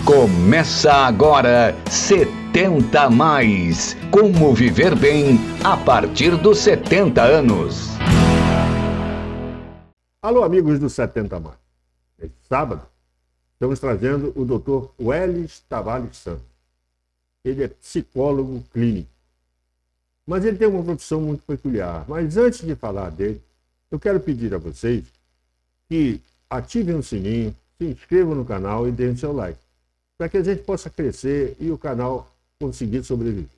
Começa agora 70 a mais. Como viver bem a partir dos 70 anos. Alô, amigos do 70 a mais. Neste sábado, estamos trazendo o Dr. Welles Tavares Santos. Ele é psicólogo clínico. Mas ele tem uma profissão muito peculiar. Mas antes de falar dele, eu quero pedir a vocês que ativem o sininho, se inscrevam no canal e deem seu like, para que a gente possa crescer e o canal conseguir sobreviver.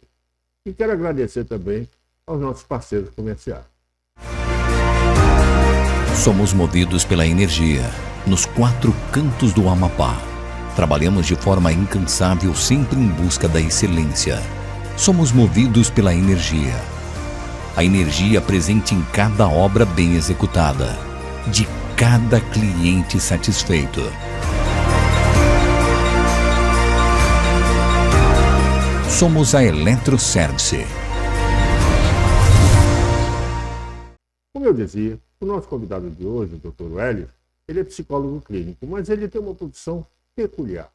E quero agradecer também aos nossos parceiros comerciais. Somos movidos pela energia, nos 4 cantos do Amapá. Trabalhamos de forma incansável, sempre em busca da excelência. Somos movidos pela energia. A energia presente em cada obra bem executada, de cada cliente satisfeito. Somos a Eletroservice. Como eu dizia, o nosso convidado de hoje, o Dr. Welles, ele é psicólogo clínico, mas ele tem uma profissão peculiar.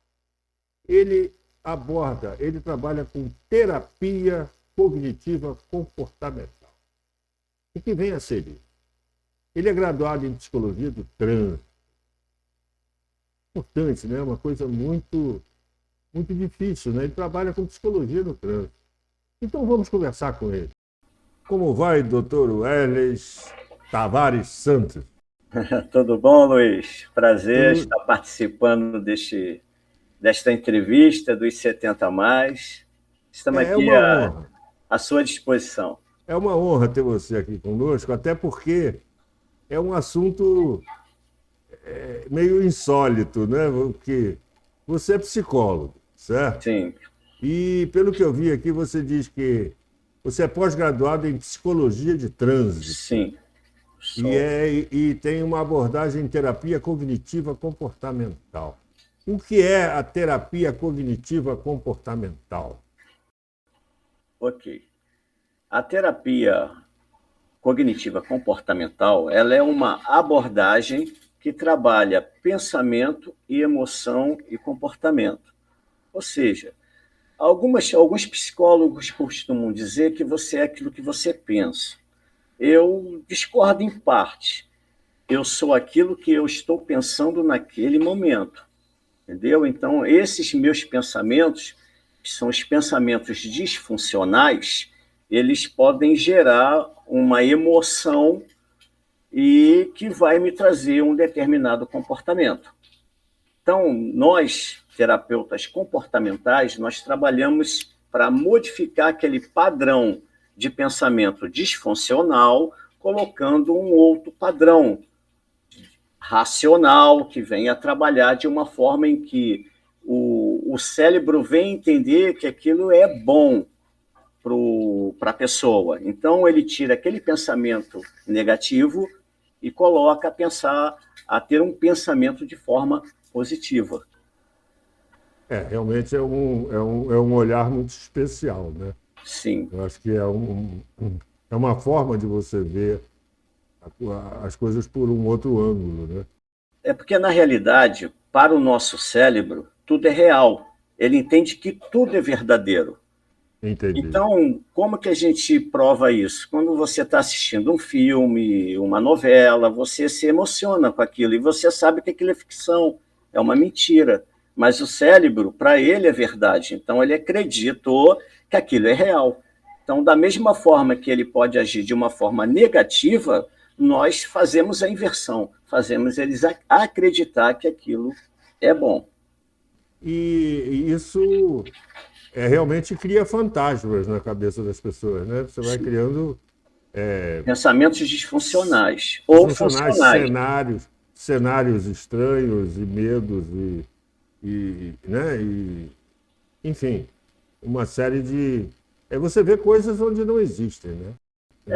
Ele trabalha com terapia cognitiva comportamental. O que vem a ser isso? Ele é graduado em psicologia do trânsito. Importante, né? Uma coisa muito difícil, né? Ele trabalha com psicologia no trânsito. Então vamos conversar com ele. Como vai, Dr. Welles Tavares Santos? Tudo bom, Luiz? Prazer estar participando desta entrevista dos 70 a mais. Estamos aqui à sua disposição. É uma honra ter você aqui conosco, até porque é um assunto meio insólito, né? Porque você é psicólogo, certo? Sim. E pelo que eu vi aqui, você diz que você é pós-graduado em psicologia de trânsito. Sim. E tem uma abordagem em terapia cognitiva comportamental. O que é a terapia cognitiva comportamental? Ok. A terapia cognitiva comportamental, ela é uma abordagem que trabalha pensamento e emoção e comportamento. Ou seja, alguns psicólogos costumam dizer que você é aquilo que você pensa. Eu discordo em parte. Eu sou aquilo que eu estou pensando naquele momento. Entendeu? Então, esses meus pensamentos, que são os pensamentos disfuncionais, eles podem gerar uma emoção e que vai me trazer um determinado comportamento. Então, nós, terapeutas comportamentais, nós trabalhamos para modificar aquele padrão de pensamento disfuncional, colocando um outro padrão racional, que venha trabalhar de uma forma em que o cérebro vem entender que aquilo é bom para a pessoa. Então, ele tira aquele pensamento negativo e coloca a ter um pensamento de forma positiva. Realmente é um olhar muito especial, né? Sim. Eu acho que é uma forma de você ver as coisas por um outro ângulo, né? É porque, na realidade, para o nosso cérebro, tudo é real. Ele entende que tudo é verdadeiro. Entendi. Então, como que a gente prova isso? Quando você está assistindo um filme, uma novela, você se emociona com aquilo e você sabe que aquilo é ficção, é uma mentira. Mas o cérebro, para ele, é verdade. Então, ele acreditou que aquilo é real. Então, da mesma forma que ele pode agir de uma forma negativa, nós fazemos a inversão, fazemos eles acreditar que aquilo é bom. E isso realmente cria fantasmas na cabeça das pessoas, né? Você vai criando pensamentos disfuncionais ou funcionais. Cenários estranhos e medos enfim, uma série de... você vê coisas onde não existem, né?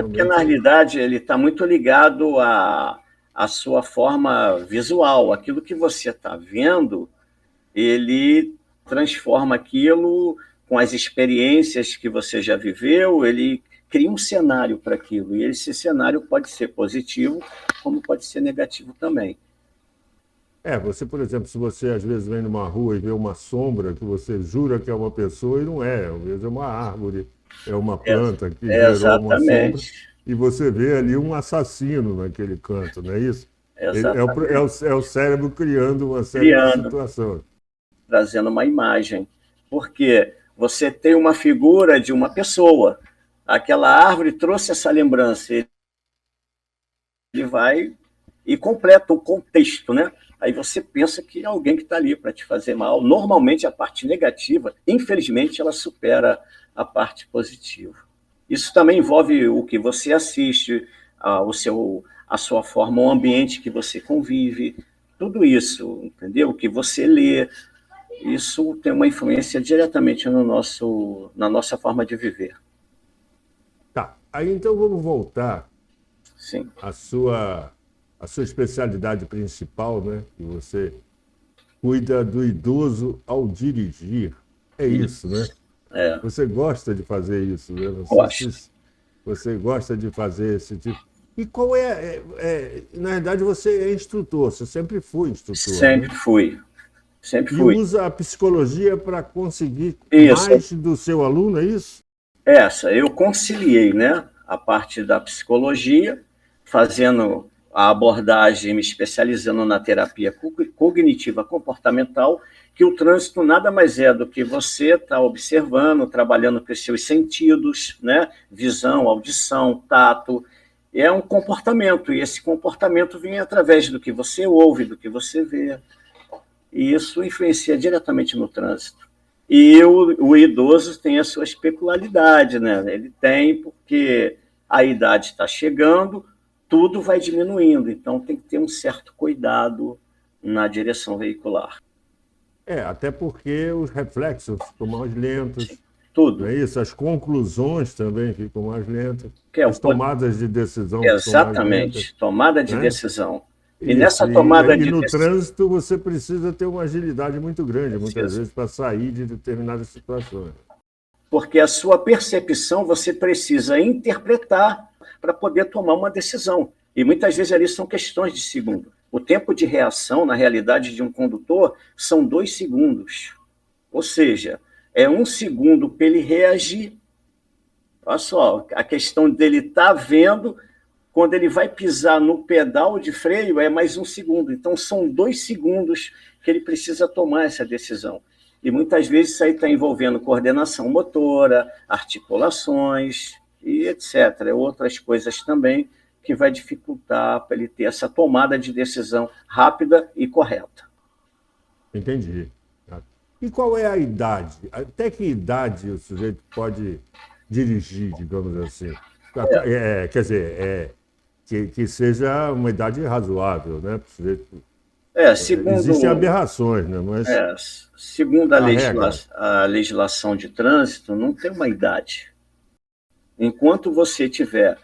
Porque, na realidade, ele está muito ligado à sua forma visual. Aquilo que você está vendo, ele transforma aquilo com as experiências que você já viveu, ele cria um cenário para aquilo. E esse cenário pode ser positivo, como pode ser negativo também. Você, por exemplo, se você às vezes vem numa rua e vê uma sombra que você jura que é uma pessoa e não é, às vezes é uma árvore, é uma planta que gerou uma sombra, Exatamente. e você vê ali um assassino naquele canto, não é isso? Exatamente. É o cérebro criando uma série de Criando, situações. trazendo uma imagem. Porque você tem uma figura de uma pessoa. Aquela árvore trouxe essa lembrança. Ele vai e completa o contexto, né? Aí você pensa que é alguém que está ali para te fazer mal. Normalmente a parte negativa, infelizmente, ela supera a parte positiva. Isso também envolve o que você assiste, a sua forma, o ambiente que você convive, tudo isso, entendeu? O que você lê, isso tem uma influência diretamente na nossa forma de viver. Tá, aí então vamos voltar Sim. à sua especialidade principal, né? Que você cuida do idoso ao dirigir. É isso, né? É, Você gosta de fazer isso, né? gosto. Você gosta de fazer esse tipo. E qual na verdade, você é instrutor, você sempre foi instrutor, Sempre né? fui. Sempre E fui. usa a psicologia para conseguir Isso. mais do seu aluno, é isso? Eu conciliei, né, a parte da psicologia, fazendo a abordagem, me especializando na terapia cognitiva comportamental, que o trânsito nada mais é do que você estar observando, trabalhando com os seus sentidos, né, visão, audição, tato, é um comportamento, e esse comportamento vem através do que você ouve, do que você vê, e isso influencia diretamente no trânsito. E o idoso tem as suas peculiaridades, né? Ele tem, porque a idade está chegando, tudo vai diminuindo, então tem que ter um certo cuidado na direção veicular. Até porque os reflexos ficam mais lentos, não Tudo. é isso? As conclusões também ficam mais lentas, Que é as tomadas de decisão ficam mais lentas, exatamente, tomada de né? decisão. E Isso, nessa tomada e de no decisão, trânsito você precisa ter uma agilidade muito grande, muitas vezes, para sair de determinadas situações. porque a sua percepção você precisa interpretar para poder tomar uma decisão. E muitas vezes ali são questões de segundo. O tempo de reação, na realidade, de um condutor são 2 segundos. Ou seja, é 1 segundo para ele reagir. Olha só, a questão dele estar vendo, quando ele vai pisar no pedal de freio, é mais 1 segundo. Então, são 2 segundos que ele precisa tomar essa decisão. E muitas vezes isso aí está envolvendo coordenação motora, articulações e etc. Outras coisas também que vai dificultar para ele ter essa tomada de decisão rápida e correta. Entendi. E qual é a idade? Até que idade o sujeito pode dirigir, digamos assim? Quer dizer, que seja uma idade razoável, né? Para o sujeito. Existem Segundo, aberrações, né? Mas segundo a regra. a legislação de trânsito, não tem uma idade. Enquanto você tiver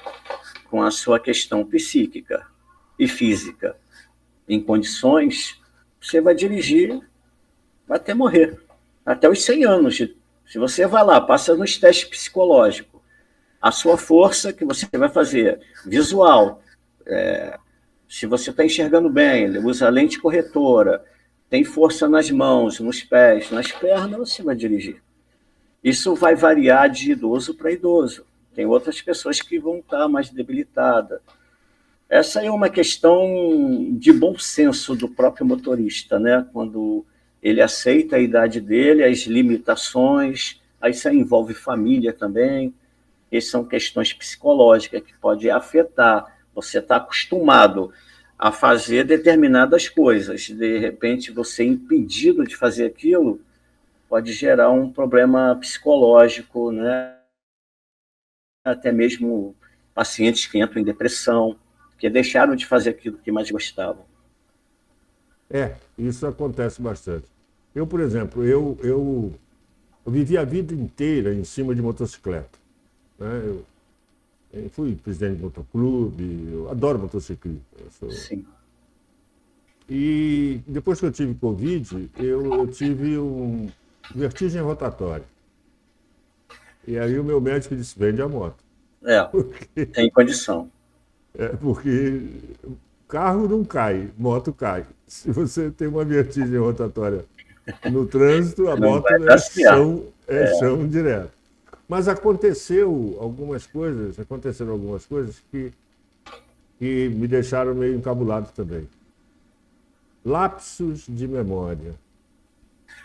com a sua questão psíquica e física em condições, você vai dirigir até morrer, até os 100 anos. Se você vai lá, passa nos testes psicológicos, a sua força que você vai fazer, visual, se você está enxergando bem, usa lente corretora, tem força nas mãos, nos pés, nas pernas, você vai dirigir. Isso vai variar de idoso para idoso. Tem outras pessoas que vão estar mais debilitadas. Essa é uma questão de bom senso do próprio motorista, né? Quando ele aceita a idade dele, as limitações, aí isso envolve família também, e são questões psicológicas que podem afetar. Você está acostumado a fazer determinadas coisas, de repente você impedido de fazer aquilo, pode gerar um problema psicológico, né? Até mesmo pacientes que entram em depressão, que deixaram de fazer aquilo que mais gostavam. Isso acontece bastante. Eu, por exemplo, eu vivi a vida inteira em cima de motocicleta, né? Eu fui presidente de motoclube, eu adoro motociclismo. Sim. E depois que eu tive Covid, eu tive vertigem rotatória. E aí o meu médico disse, vende a moto. Tem condição. Porque carro não cai, moto cai. Se você tem uma vertigem rotatória no trânsito, a moto é chão direto. Mas aconteceram algumas coisas que me deixaram meio encabulado também. Lapsos de memória.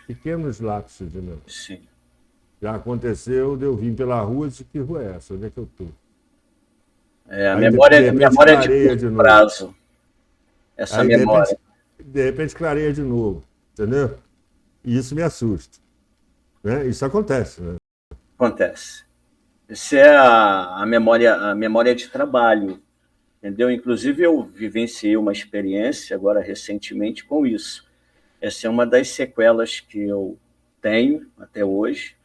Pequenos lapsos de memória. Sim. Já aconteceu de eu vir pela rua e disse, que rua é essa? Onde é que eu estou? A memória de curto prazo. Essa aí, memória. De repente clareia de novo, entendeu? E isso me assusta. Né? Isso acontece, né? Acontece. Isso é a memória de trabalho, entendeu? Inclusive, eu vivenciei uma experiência agora recentemente com isso. Essa é uma das sequelas que eu tenho até hoje,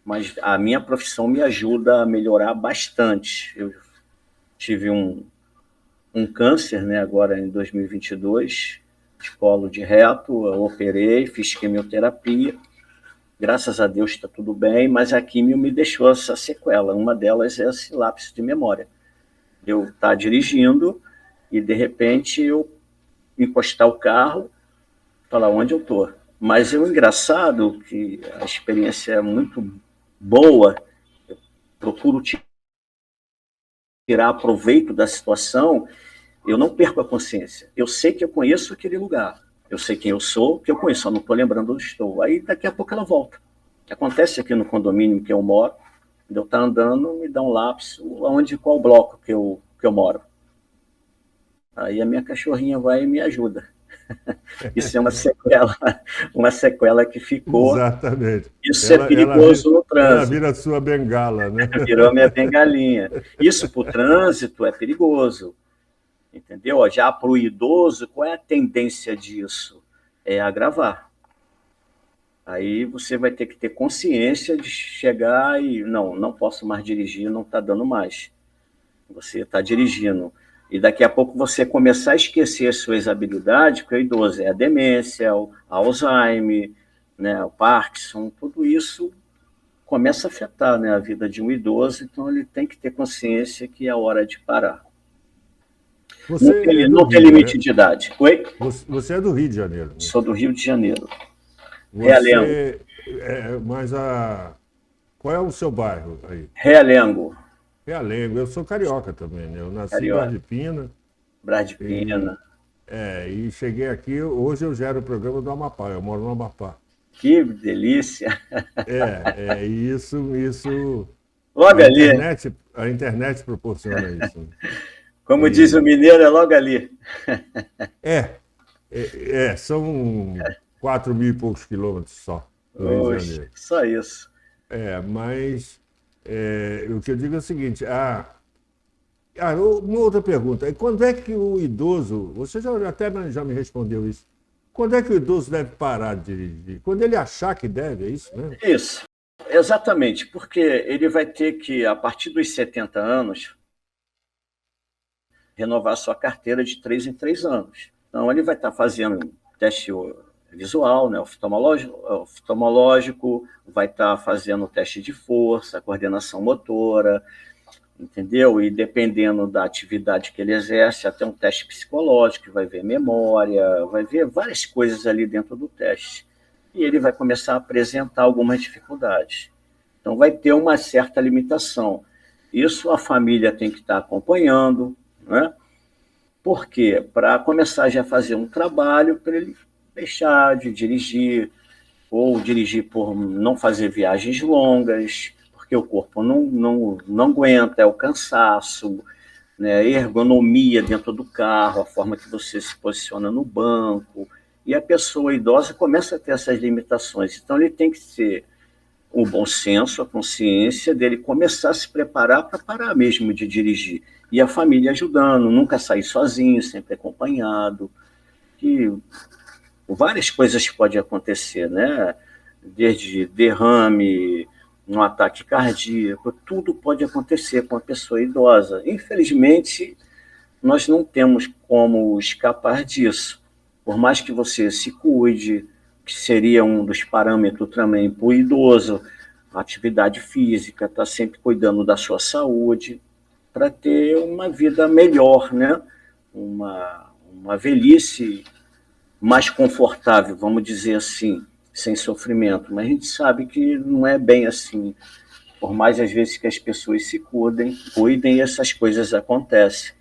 mas a minha profissão me ajuda a melhorar bastante. Eu tive um câncer, né, agora em 2022, de colo de reto, eu operei, fiz quimioterapia. Graças a Deus está tudo bem, mas a quimio me deixou essa sequela. Uma delas é esse lapso de memória. Eu estar dirigindo e, de repente, eu encostar o carro, falar onde eu estou. Mas o engraçado que a experiência é muito boa, eu procuro tirar proveito da situação, eu não perco a consciência. Eu sei que eu conheço aquele lugar. Eu sei quem eu sou, que eu conheço, só não estou lembrando onde estou. Aí, daqui a pouco, ela volta. Acontece aqui no condomínio que eu moro, quando eu estou andando, me dá um lapso, qual bloco que eu moro. Aí a minha cachorrinha vai e me ajuda. Isso é uma sequela que ficou. Exatamente. Isso é perigoso no trânsito. Ela vira a sua bengala, né? Virou a minha bengalinha. Isso para o trânsito é perigoso. Entendeu? Já para o idoso, qual é a tendência disso? É agravar. Aí você vai ter que ter consciência de chegar e não posso mais dirigir, não está dando mais. Você está dirigindo. E daqui a pouco você começar a esquecer as suas habilidades, porque o idoso é a demência, o Alzheimer, né, o Parkinson, tudo isso começa a afetar, né, a vida de um idoso, então ele tem que ter consciência que é a hora de parar. Não tem limite, né, de idade. Oi? Você é do Rio de Janeiro. Né? Sou do Rio de Janeiro. Realengo. Qual é o seu bairro aí? Realengo. Realengo. Eu sou carioca também, né? Eu nasci em Brás de Pina. E cheguei aqui, hoje eu gero o programa do Amapá, eu moro no Amapá. Que delícia! Isso... Logo ali. A internet proporciona isso. Né? Como diz o mineiro, é logo ali. São 4.000 e poucos quilômetros só. Oxe, só isso. Mas o que eu digo é o seguinte, uma outra pergunta, quando é que o idoso, você já me respondeu isso, quando é que o idoso deve parar de dirigir? Quando ele achar que deve, é isso mesmo? Isso, exatamente, porque ele vai ter que, a partir dos 70 anos, renovar sua carteira de 3 em 3 anos. Então, ele vai estar fazendo teste visual, né, oftalmológico, vai estar fazendo teste de força, coordenação motora, entendeu? E dependendo da atividade que ele exerce, até um teste psicológico, vai ver memória, vai ver várias coisas ali dentro do teste. E ele vai começar a apresentar algumas dificuldades. Então, vai ter uma certa limitação. Isso a família tem que estar acompanhando, né? Por quê? Para começar já a fazer um trabalho para ele deixar de dirigir, ou dirigir por não fazer viagens longas, porque o corpo não aguenta, é o cansaço, né? A ergonomia dentro do carro, a forma que você se posiciona no banco, e a pessoa idosa começa a ter essas limitações. Então, ele tem que ter o bom senso, a consciência dele começar a se preparar para parar mesmo de dirigir. E a família ajudando, nunca sair sozinho, sempre acompanhado. Que várias coisas podem acontecer, né? Desde derrame, um ataque cardíaco, tudo pode acontecer com a pessoa idosa. Infelizmente, nós não temos como escapar disso. Por mais que você se cuide, que seria um dos parâmetros também para o idoso, a atividade física, estar sempre cuidando da sua saúde, para ter uma vida melhor, né? uma velhice mais confortável, vamos dizer assim, sem sofrimento. Mas a gente sabe que não é bem assim. Por mais às vezes que as pessoas se cuidem, essas coisas acontecem.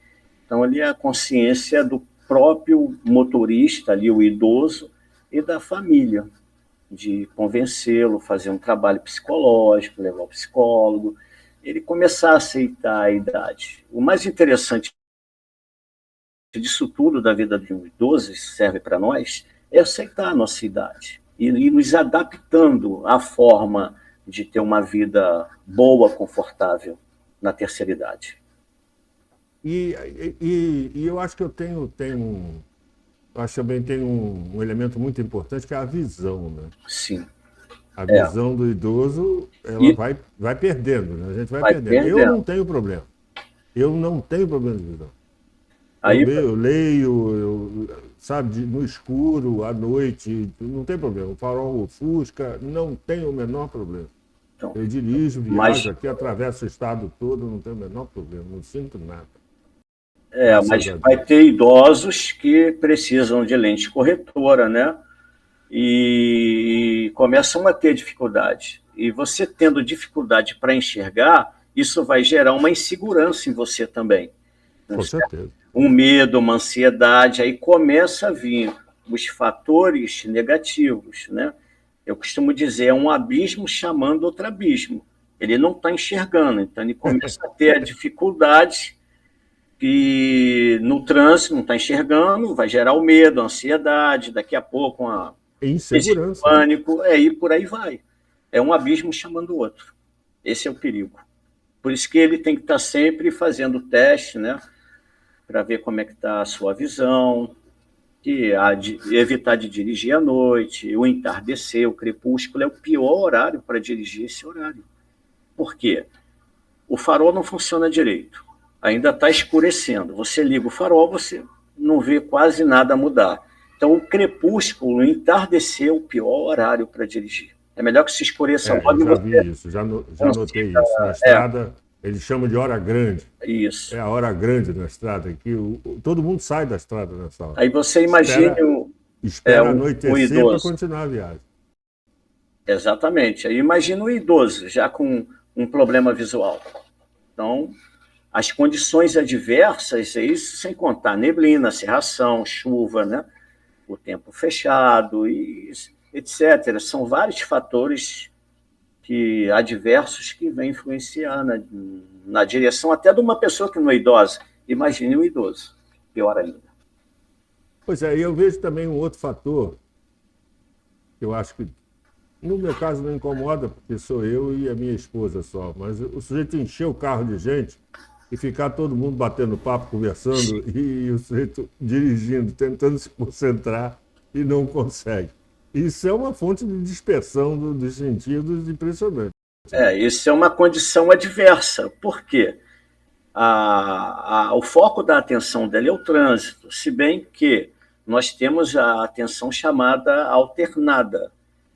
Então ali é a consciência do próprio motorista, ali o idoso, e da família, de convencê-lo, fazer um trabalho psicológico, levar ao psicólogo, ele começar a aceitar a idade. O mais interessante disso tudo da vida de um idoso, isso serve para nós, é aceitar a nossa idade e nos adaptando à forma de ter uma vida boa, confortável na terceira idade. E eu acho que eu acho que também tem um elemento muito importante, que é a visão, né? Sim. A visão do idoso, ela vai perdendo, né? A gente vai perdendo. Eu não tenho problema. Eu não tenho problema de visão. Eu leio, sabe, no escuro, à noite, não tem problema. O farol ofusca, não tem o menor problema. Então, eu dirijo, viajo aqui, atravesso o estado todo, não tem o menor problema, não sinto nada. Mas vai ter idosos que precisam de lente corretora, né? E começam a ter dificuldade. E você tendo dificuldade para enxergar, isso vai gerar uma insegurança em você também. Com certeza. Um medo, uma ansiedade, aí começa a vir os fatores negativos, né? Eu costumo dizer, é um abismo chamando outro abismo. Ele não está enxergando, então ele começa a ter a dificuldade que no trânsito não está enxergando, vai gerar o medo, a ansiedade, daqui a pouco uma insegurança, pânico, e por aí vai. É um abismo chamando o outro. Esse é o perigo. Por isso que ele tem que estar sempre fazendo teste, né? Para ver como é que está a sua visão, evitar de dirigir à noite, o entardecer, o crepúsculo é o pior horário para dirigir esse horário. Por quê? O farol não funciona direito, ainda está escurecendo. Você liga o farol, você não vê quase nada mudar. Então, o crepúsculo, o entardecer é o pior horário para dirigir. É melhor que se escureça logo. Eu já vi isso, já notei isso. Na estrada, eles chamam de hora grande. Isso. É a hora grande na estrada, que todo mundo sai da estrada nessa hora. Aí você imagina espera anoitecer para continuar a viagem. Exatamente. Aí imagina o idoso já com um problema visual. Então, as condições adversas, isso sem contar neblina, cerração, chuva, né? O tempo fechado, etc. São vários fatores adversos que vêm influenciar na direção até de uma pessoa que não é idosa. Imagine o idoso, pior ainda. Pois é, e eu vejo também um outro fator, que eu acho que, no meu caso, não incomoda, porque sou eu e a minha esposa só, mas o sujeito encher o carro de gente e ficar todo mundo batendo papo, conversando, e o sujeito dirigindo, tentando se concentrar e não consegue. Isso é uma fonte de dispersão dos sentidos impressionante. Isso é uma condição adversa. Por quê? O foco da atenção dele é o trânsito, se bem que nós temos a atenção chamada alternada.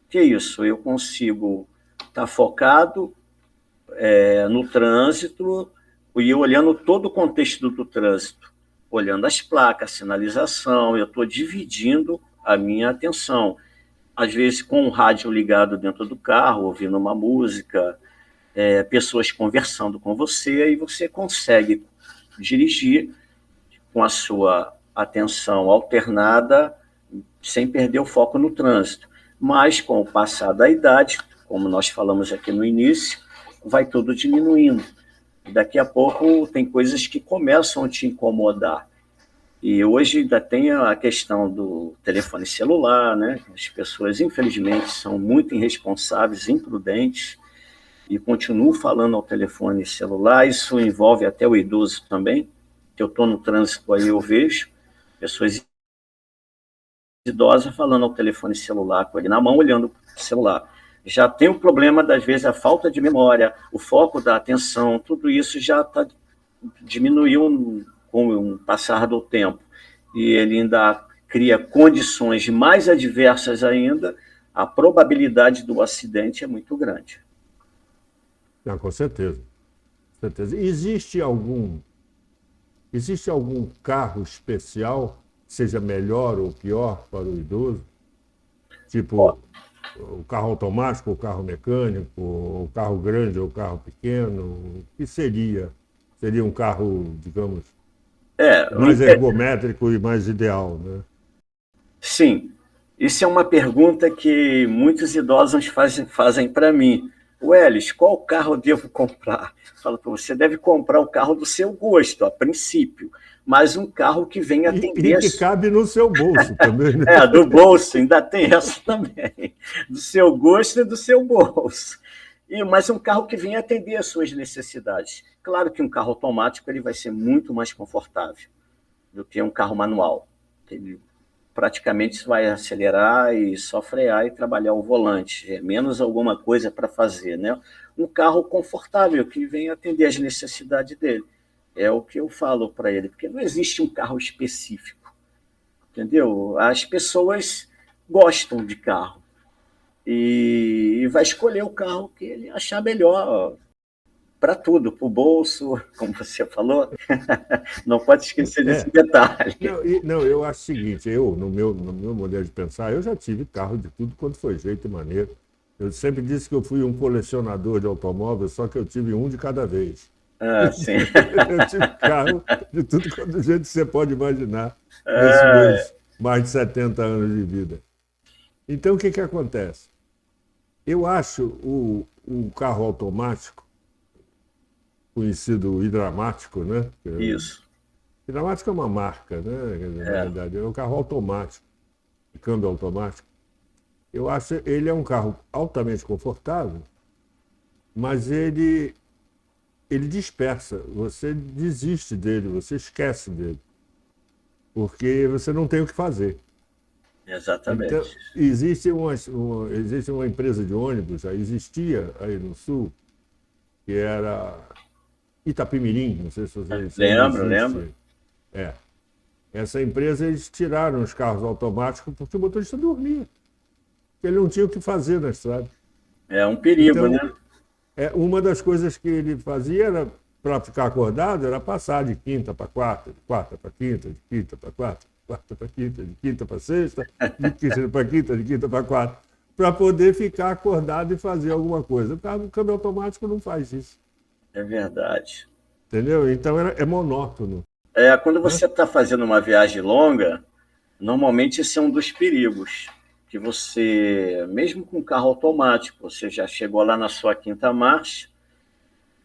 Que é isso? Eu consigo estar focado no trânsito e olhando todo o contexto do trânsito, olhando as placas, sinalização, eu estou dividindo a minha atenção. Às vezes com o rádio ligado dentro do carro, ouvindo uma música, pessoas conversando com você, e você consegue dirigir com a sua atenção alternada, sem perder o foco no trânsito. Mas com o passar da idade, como nós falamos aqui no início, vai tudo diminuindo. Daqui a pouco tem coisas que começam a te incomodar. E hoje ainda tem a questão do telefone celular, né? As pessoas, infelizmente, são muito irresponsáveis, imprudentes, e continuam falando ao telefone celular. Isso envolve até o idoso também, que eu estou no trânsito aí, eu vejo pessoas idosas falando ao telefone celular, com ele na mão, olhando para o celular. Já tem o problema, das vezes, a falta de memória, o foco da atenção, tudo isso já diminuiu com o passar do tempo, e ele ainda cria condições mais adversas ainda, a probabilidade do acidente é muito grande. Com certeza. Existe algum carro especial seja melhor ou pior para o idoso? Tipo, o carro automático, o carro mecânico, o carro grande ou o carro pequeno? O que seria? Seria um carro, digamos, mais ergométrico e mais ideal, né? Sim, isso é uma pergunta que muitos idosos fazem para mim. Welles, qual carro eu devo comprar? Falo para você, deve comprar o carro do seu gosto, a princípio, mas um carro que venha atender... E que cabe no seu bolso também, né? Do bolso, ainda tem essa também, do seu gosto e do seu bolso. Mas um carro que venha atender às suas necessidades. Claro que um carro automático ele vai ser muito mais confortável do que um carro manual. Ele praticamente vai acelerar e só frear e trabalhar o volante. É menos alguma coisa para fazer, né? Um carro confortável que venha atender às necessidades dele. É o que eu falo para ele, porque não existe um carro específico, entendeu? As pessoas gostam de carro e vai escolher o carro que ele achar melhor para tudo, para o bolso, como você falou. Não pode esquecer desse detalhe. Não, eu acho o seguinte, no meu modelo de pensar, eu já tive carro de tudo quanto foi jeito e maneiro. Eu sempre disse que eu fui um colecionador de automóveis, só que eu tive um de cada vez. Sim. Eu tive carro de tudo quanto jeito que você pode imaginar nesses meus mais de 70 anos de vida. Então, o que acontece? Eu acho o carro automático, conhecido hidramático, né? Isso. Hidramático é uma marca, né? Na verdade, é um carro automático, de câmbio automático. Eu acho ele é um carro altamente confortável, mas ele dispersa. Você desiste dele, você esquece dele, porque você não tem o que fazer. Exatamente. Então, existe uma empresa de ônibus, já existia aí no Sul, que era Itapemirim, não sei se vocês lembro. Essa empresa, eles tiraram os carros automáticos porque o motorista dormia. Ele não tinha o que fazer na estrada. É um perigo, então, né? Uma das coisas que ele fazia era, para ficar acordado, era passar de quinta para quarta, de quarta para quinta, de quinta para quarta, de quarta para quinta, de quinta para sexta, de quinta para quinta, de quinta para quarta, para poder ficar acordado e fazer alguma coisa. O câmbio automático não faz isso. É verdade. Entendeu? Então é monótono. Quando você está fazendo uma viagem longa, normalmente esse é um dos perigos. Que você, mesmo com carro automático, você já chegou lá na sua quinta marcha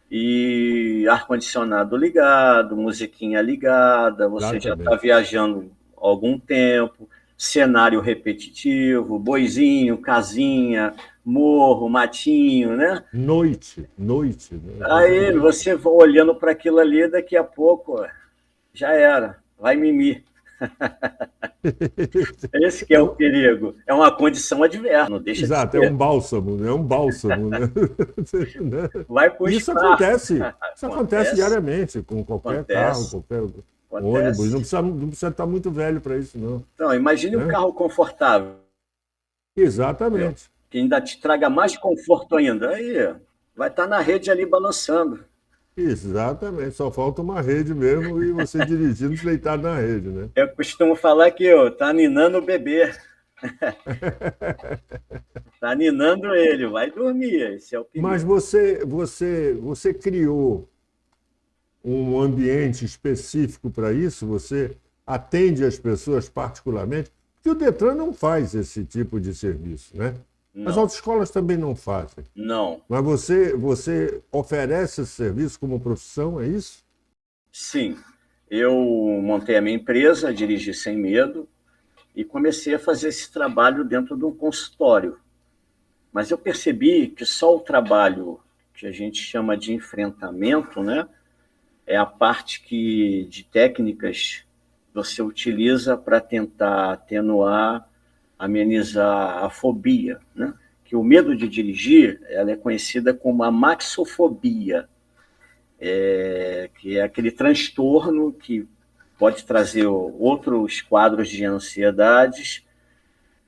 e ar-condicionado ligado, musiquinha ligada, você já está viajando há algum tempo, cenário repetitivo, boizinho, casinha, morro, matinho, né? Noite. Né? Aí você vai olhando para aquilo ali, daqui a pouco já era, vai mimir. Esse que é o perigo. É uma condição adversa, não deixa Exato, de ser. É um bálsamo, né? Vai pro Isso acontece diariamente com qualquer carro, qualquer ônibus. Não precisa estar muito velho para isso, não. Então, imagine um carro confortável. Exatamente. Que ainda te traga mais conforto ainda. Aí vai estar na rede ali balançando. Exatamente, só falta uma rede mesmo e você dirigindo deitado na rede, né? Eu costumo falar que tá ninando o bebê. Tá ninando ele, vai dormir, esse é o perigo. Mas você criou um ambiente específico para isso? Você atende as pessoas particularmente? Porque o Detran não faz esse tipo de serviço, né? Não. As autoescolas também não fazem. Não. Mas você oferece esse serviço como profissão, é isso? Sim. Eu montei a minha empresa, Dirigi Sem Medo, e comecei a fazer esse trabalho dentro de um consultório. Mas eu percebi que só o trabalho que a gente chama de enfrentamento, né, é a parte de técnicas você utiliza para tentar atenuar, amenizar a fobia, né? Que o medo de dirigir, ela é conhecida como a maxofobia, que é aquele transtorno que pode trazer outros quadros de ansiedades.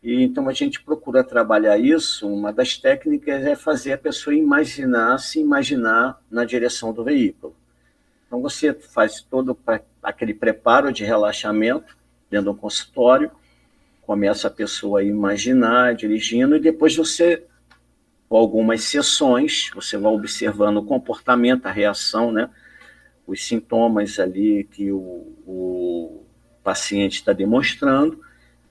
E então a gente procura trabalhar isso. Uma das técnicas é fazer a pessoa se imaginar na direção do veículo. Então você faz todo aquele preparo de relaxamento, dentro de um consultório, começa a pessoa a imaginar, dirigindo, e depois você, com algumas sessões, você vai observando o comportamento, a reação, né? Os sintomas ali que o paciente está demonstrando,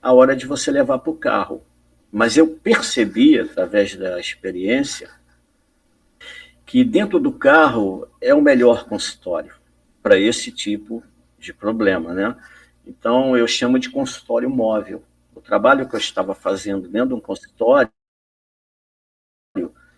a hora de você levar para o carro. Mas eu percebi, através da experiência, que dentro do carro é o melhor consultório para esse tipo de problema, né? Então, eu chamo de consultório móvel. O trabalho que eu estava fazendo dentro de um consultório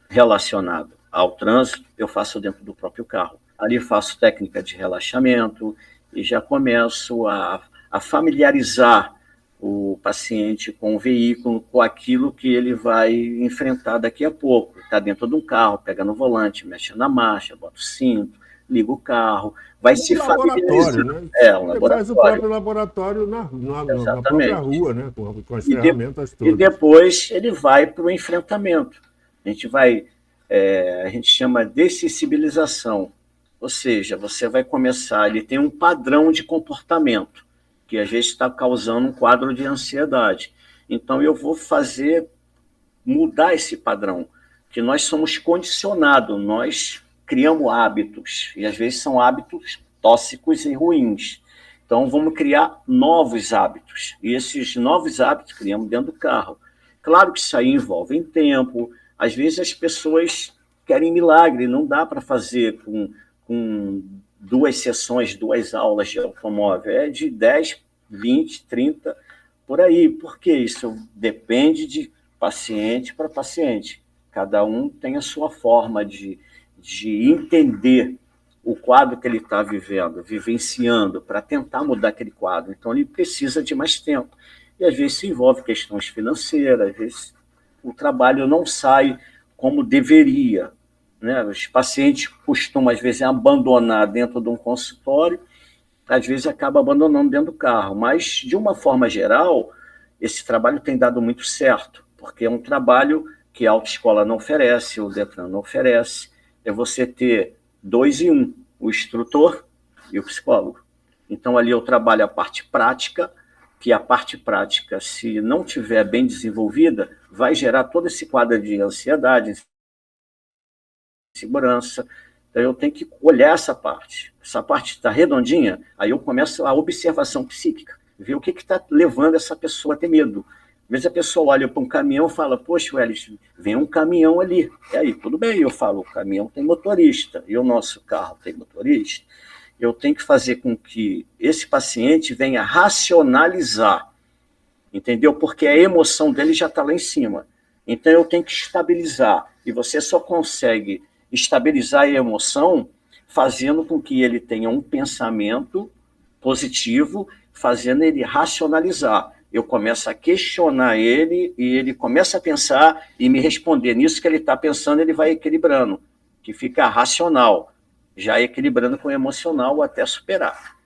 relacionado ao trânsito, eu faço dentro do próprio carro. Ali faço técnica de relaxamento e já começo a familiarizar o paciente com o veículo, com aquilo que ele vai enfrentar daqui a pouco. Está dentro de um carro, pega no volante, mexe na marcha, bota o cinto, liga o carro, vai se familiarizando. Né? Um laboratório. Faz o próprio laboratório na própria rua, né? Com as ferramentas todas. E depois ele vai para o enfrentamento. A gente chama de sensibilização. Ou seja, você vai começar, ele tem um padrão de comportamento, que às vezes está causando um quadro de ansiedade. Então, eu vou mudar esse padrão, que nós somos condicionados, nós criamos hábitos, e às vezes são hábitos tóxicos e ruins. Então, vamos criar novos hábitos, e esses novos hábitos criamos dentro do carro. Claro que isso aí envolve tempo, às vezes as pessoas querem milagre, não dá para fazer com 2 sessões, 2 aulas de automóvel, é de 10, 20, 30, por aí. Por quê? Isso depende de paciente para paciente. Cada um tem a sua forma de entender o quadro que ele está vivendo, vivenciando, para tentar mudar aquele quadro. Então, ele precisa de mais tempo. E, às vezes, isso envolve questões financeiras, às vezes o trabalho não sai como deveria, né? Os pacientes costumam, às vezes, abandonar dentro de um consultório, às vezes acaba abandonando dentro do carro. Mas, de uma forma geral, esse trabalho tem dado muito certo, porque é um trabalho que a autoescola não oferece, o Detran não oferece, é você ter 2 em 1, o instrutor e o psicólogo. Então, ali eu trabalho a parte prática, que a parte prática, se não tiver bem desenvolvida, vai gerar todo esse quadro de ansiedade, insegurança. Então, eu tenho que olhar essa parte. Essa parte está redondinha, aí eu começo a observação psíquica, ver o que está levando essa pessoa a ter medo. Às vezes a pessoa olha para um caminhão e fala, poxa, Wellington, vem um caminhão ali. E aí, tudo bem, eu falo, o caminhão tem motorista, e o nosso carro tem motorista. Eu tenho que fazer com que esse paciente venha racionalizar, entendeu? Porque a emoção dele já está lá em cima. Então, eu tenho que estabilizar. E você só consegue estabilizar a emoção fazendo com que ele tenha um pensamento positivo, fazendo ele racionalizar. Eu começo a questionar ele e ele começa a pensar e me responder. Nisso que ele está pensando, ele vai equilibrando, que fica racional, já equilibrando com o emocional até superar.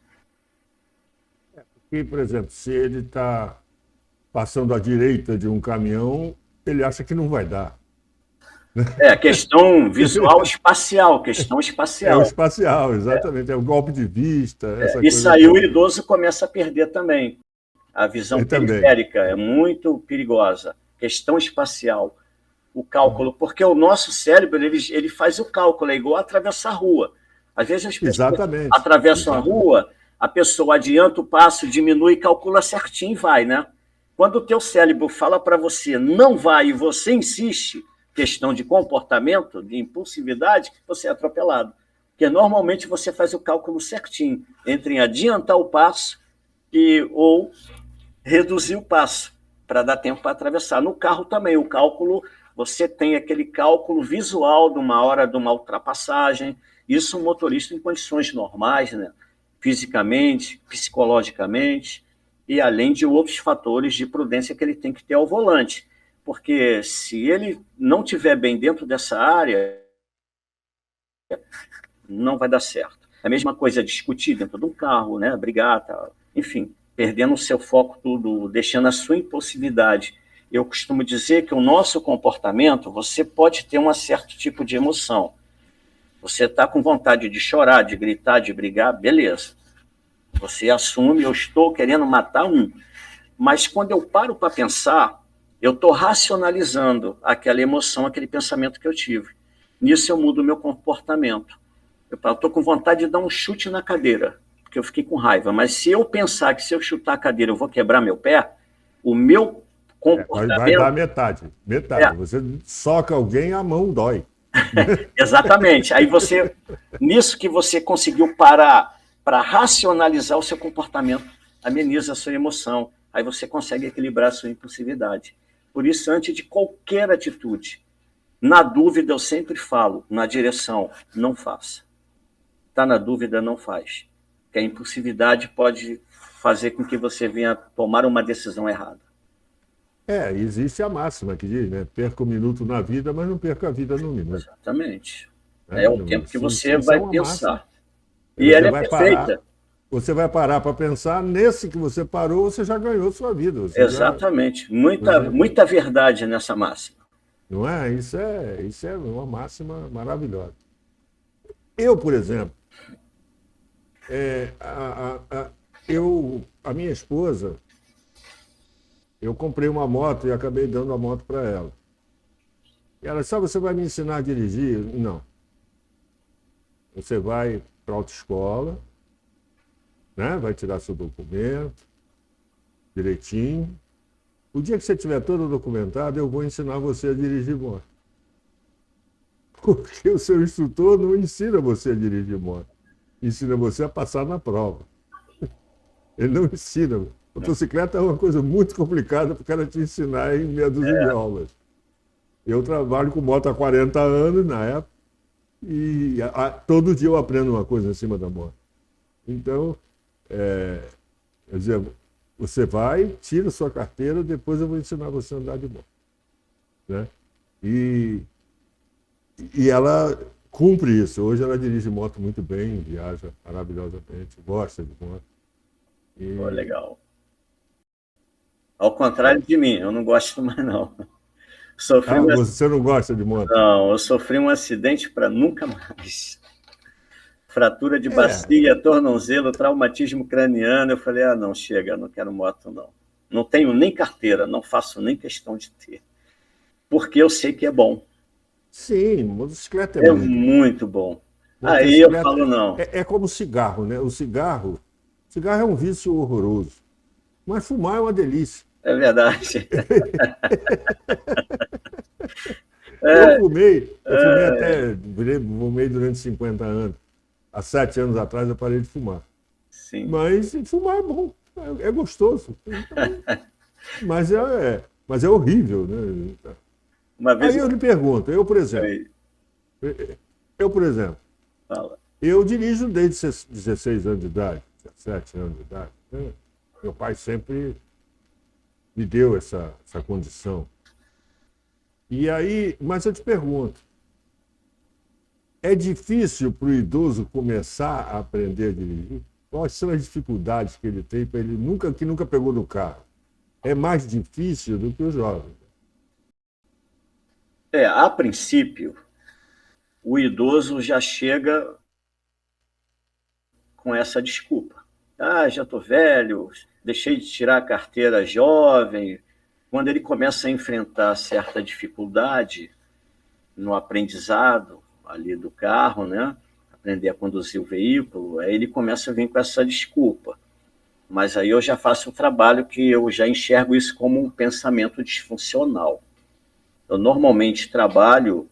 E, por exemplo, se ele está passando à direita de um caminhão, ele acha que não vai dar. Questão visual espacial, questão espacial. É o espacial, exatamente, é o golpe de vista. Essa Isso coisa aí toda. o idoso começa a perder também. A visão periférica é muito perigosa. Questão espacial, o cálculo, porque o nosso cérebro ele faz o cálculo, é igual atravessar a rua. Às vezes as pessoas atravessam a rua, a pessoa adianta o passo, diminui, calcula certinho e vai, né? Quando o teu cérebro fala para você não vai e você insiste, questão de comportamento, de impulsividade, você é atropelado. Porque normalmente você faz o cálculo certinho entre adiantar o passo ou reduzir o passo, para dar tempo para atravessar. No carro também, o cálculo, você tem aquele cálculo visual de uma hora de uma ultrapassagem. Isso um motorista em condições normais, né? Fisicamente, psicologicamente, e além de outros fatores de prudência que ele tem que ter ao volante. Porque se ele não estiver bem dentro dessa área, não vai dar certo. É a mesma coisa discutir dentro de um carro, né? Brigar, tal. Enfim, perdendo o seu foco tudo, deixando a sua impulsividade. Eu costumo dizer que o nosso comportamento, você pode ter um certo tipo de emoção. Você está com vontade de chorar, de gritar, de brigar, beleza. Você assume, eu estou querendo matar um. Mas quando eu paro para pensar, eu estou racionalizando aquela emoção, aquele pensamento que eu tive. Nisso eu mudo o meu comportamento. Eu estou com vontade de dar um chute na cadeira, porque eu fiquei com raiva. Mas se eu pensar que se eu chutar a cadeira eu vou quebrar meu pé, o meu comportamento... Vai dar metade. Metade. Você soca alguém, a mão dói. Exatamente. Aí você, nisso que você conseguiu parar para racionalizar o seu comportamento, ameniza a sua emoção. Aí você consegue equilibrar a sua impulsividade. Por isso, antes de qualquer atitude, na dúvida, eu sempre falo, na direção, não faça. Está na dúvida, não faz. Porque a impulsividade pode fazer com que você venha tomar uma decisão errada. Existe a máxima que diz, né? Perca um minuto na vida, mas não perca a vida num minuto. Exatamente. É o tempo que você vai pensar. E ela é perfeita. Você vai parar para pensar, nesse que você parou, você já ganhou sua vida. Exatamente. Muita verdade nessa máxima. Não é? Isso é uma máxima maravilhosa. Eu, por exemplo, a minha esposa, eu comprei uma moto e acabei dando a moto para ela. E ela disse, você vai me ensinar a dirigir? Não. Você vai para a autoescola, né? Vai tirar seu documento direitinho. O dia que você tiver todo documentado, eu vou ensinar você a dirigir moto. Porque o seu instrutor não ensina você a dirigir moto. Ensina você a passar na prova. Ele não ensina. Motocicleta é uma coisa muito complicada para o cara te ensinar em meia dúzia de aulas. Eu trabalho com moto há 40 anos, na época, e todo dia eu aprendo uma coisa em cima da moto. Então, quer dizer, você vai, tira sua carteira, depois eu vou ensinar você a andar de moto. Né? E ela cumpre isso. Hoje ela dirige moto muito bem, viaja maravilhosamente, gosta de moto. Legal. Ao contrário de mim, eu não gosto mais, não. Você não gosta de moto? Não, eu sofri um acidente para nunca mais. Fratura de bacia, tornozelo, traumatismo craniano. Eu falei, não, chega, não quero moto, não. Não tenho nem carteira, não faço nem questão de ter. Porque eu sei que é bom. Sim, motocicleta é muito bom. Aí eu falo, não. É como cigarro, né? O cigarro é um vício horroroso. Mas fumar é uma delícia. É verdade. Eu fumei durante 50 anos. Há 7 anos atrás eu parei de fumar. Sim. Mas fumar é bom, é gostoso. Então, mas é horrível, né? Aí eu lhe pergunto, eu, por exemplo, Fala. Eu dirijo desde 16 anos de idade, 17 anos de idade. Né? Meu pai sempre me deu essa condição. E aí, mas eu te pergunto, é difícil para o idoso começar a aprender a dirigir? Quais são as dificuldades que ele tem para ele que nunca pegou no carro? É mais difícil do que o jovem. A princípio, o idoso já chega com essa desculpa. Já estou velho, deixei de tirar a carteira jovem. Quando ele começa a enfrentar certa dificuldade no aprendizado ali do carro, né? Aprender a conduzir o veículo, aí ele começa a vir com essa desculpa. Mas aí eu já faço um trabalho que eu já enxergo isso como um pensamento disfuncional. Eu normalmente trabalho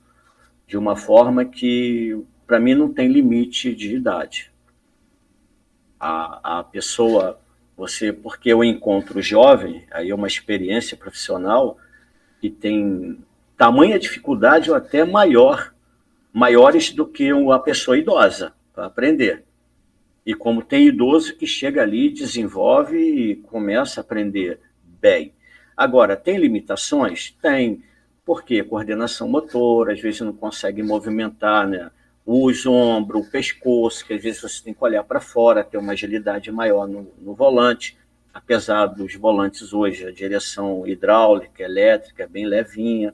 de uma forma que, para mim, não tem limite de idade. A pessoa, porque eu encontro jovem, aí é uma experiência profissional que tem tamanha dificuldade ou até maiores do que uma pessoa idosa para aprender. E como tem idoso que chega ali, desenvolve e começa a aprender bem. Agora, tem limitações? Tem. Por quê? Coordenação motora, às vezes não consegue movimentar, né? Os ombros, o pescoço, que às vezes você tem que olhar para fora, ter uma agilidade maior no volante. Apesar dos volantes hoje, a direção hidráulica, elétrica, é bem levinha.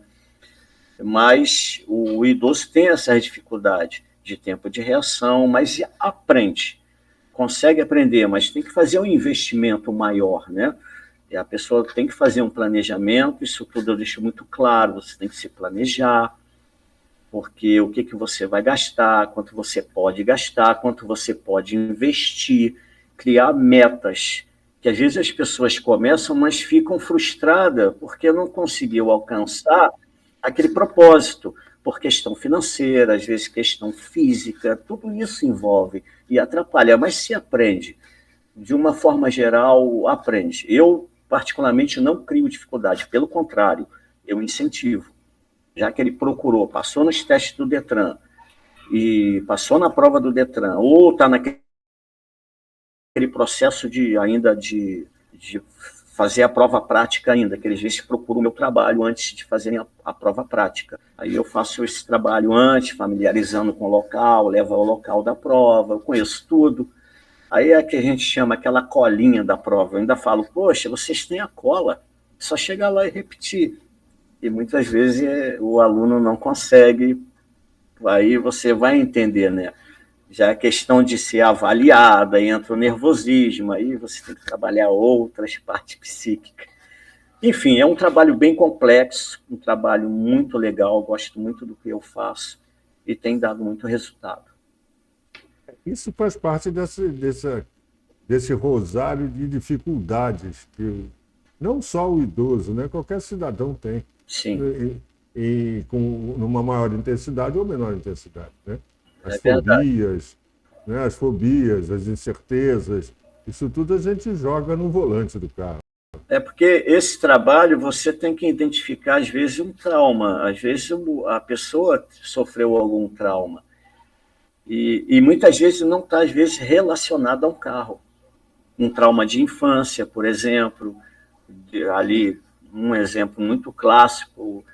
Mas o idoso tem essa dificuldade de tempo de reação, mas aprende. consegue aprender, mas tem que fazer um investimento maior, né? E a pessoa tem que fazer um planejamento, isso tudo eu deixo muito claro, você tem que se planejar, porque o que você vai gastar, quanto você pode gastar, quanto você pode investir, criar metas, que às vezes as pessoas começam, mas ficam frustradas porque não conseguiu alcançar aquele propósito, por questão financeira, às vezes questão física, tudo isso envolve e atrapalha, mas se aprende. De uma forma geral, aprende. Eu, particularmente, não crio dificuldade, pelo contrário, eu incentivo. Já que ele procurou, passou nos testes do Detran e passou na prova do Detran, ou está naquele processo de fazer a prova prática ainda, que eles às vezes procuram o meu trabalho antes de fazerem a prova prática. Aí eu faço esse trabalho antes, familiarizando com o local, levo ao local da prova, eu conheço tudo. Aí é que a gente chama aquela colinha da prova. Eu ainda falo, poxa, vocês têm a cola, só chegar lá e repetir. E muitas vezes o aluno não consegue, aí você vai entender, né? Já é questão de ser avaliada, entra o nervosismo, aí você tem que trabalhar outras partes psíquicas. Enfim, é um trabalho bem complexo, um trabalho muito legal, gosto muito do que eu faço e tem dado muito resultado. Isso faz parte desse rosário de dificuldades que não só o idoso, né? Qualquer cidadão tem. Sim. Numa maior intensidade ou menor intensidade, né? As fobias, né? As fobias, as incertezas, isso tudo a gente joga no volante do carro. É porque esse trabalho você tem que identificar, às vezes, um trauma. Às vezes a pessoa sofreu algum trauma. E muitas vezes não está, às vezes, relacionado a um carro. Um trauma de infância, por exemplo. Ali, um exemplo muito clássico,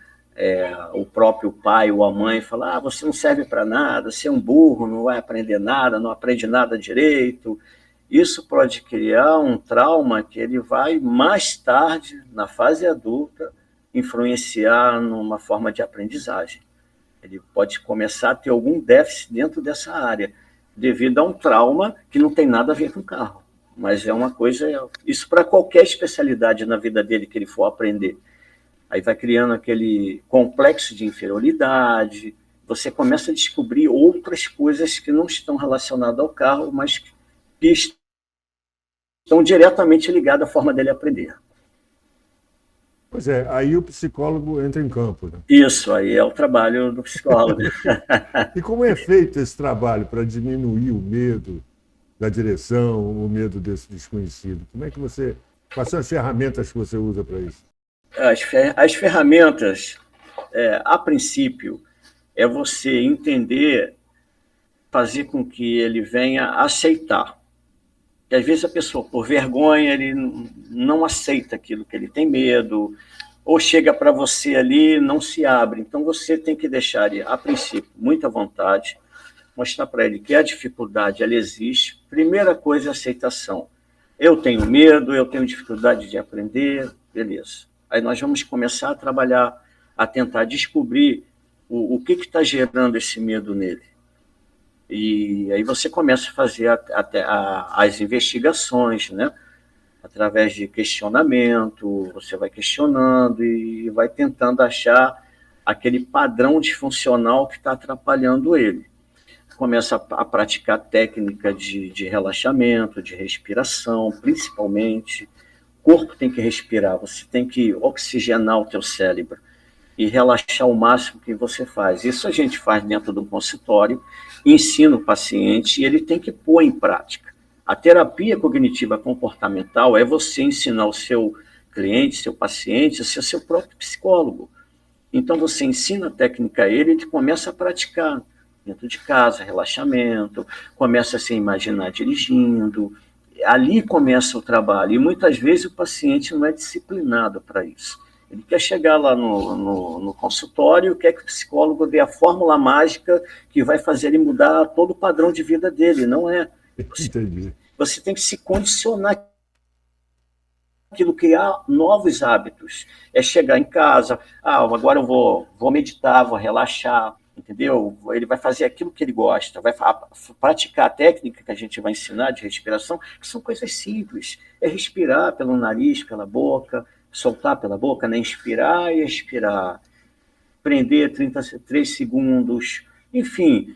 o próprio pai ou a mãe fala, você não serve para nada, você é um burro, não vai aprender nada, não aprende nada direito. Isso pode criar um trauma que ele vai, mais tarde, na fase adulta, influenciar numa forma de aprendizagem. Ele pode começar a ter algum déficit dentro dessa área, devido a um trauma que não tem nada a ver com o carro. Mas é uma coisa, isso para qualquer especialidade na vida dele que ele for aprender. Aí vai criando aquele complexo de inferioridade, você começa a descobrir outras coisas que não estão relacionadas ao carro, mas que estão diretamente ligadas à forma dele aprender. Pois é, aí o psicólogo entra em campo, né? Isso, aí é o trabalho do psicólogo. E como é feito esse trabalho para diminuir o medo da direção, o medo desse desconhecido? Quais são as ferramentas que você usa para isso? As ferramentas, a princípio, é você entender, fazer com que ele venha aceitar. E às vezes a pessoa, por vergonha, ele não aceita aquilo que ele tem medo, ou chega para você ali não se abre. Então você tem que deixar ele, a princípio, muita vontade, mostrar para ele que a dificuldade ela existe. Primeira coisa é a aceitação. Eu tenho medo, eu tenho dificuldade de aprender, beleza. Aí nós vamos começar a trabalhar, a tentar descobrir o que está gerando esse medo nele. E aí você começa a fazer as investigações, né? Através de questionamento, você vai questionando e vai tentando achar aquele padrão disfuncional que está atrapalhando ele. Começa a praticar técnica de relaxamento, de respiração, principalmente. O corpo tem que respirar, você tem que oxigenar o teu cérebro e relaxar o máximo que você faz. Isso a gente faz dentro do consultório, ensina o paciente e ele tem que pôr em prática. A terapia cognitiva comportamental é você ensinar o seu cliente, seu paciente, a ser seu próprio psicólogo. Então você ensina a técnica a ele começa a praticar dentro de casa, relaxamento, começa a se imaginar dirigindo. Ali começa o trabalho. E muitas vezes o paciente não é disciplinado para isso. Ele quer chegar lá no consultório, quer que o psicólogo dê a fórmula mágica que vai fazer ele mudar todo o padrão de vida dele. Não é. Você tem que se condicionar aquilo, criar novos hábitos. É chegar em casa, agora eu vou meditar, vou relaxar. entendeu? Ele vai fazer aquilo que ele gosta, vai praticar a técnica que a gente vai ensinar de respiração, que são coisas simples. É respirar pelo nariz, pela boca, soltar pela boca, né? Inspirar e expirar. Prender 33 segundos. Enfim,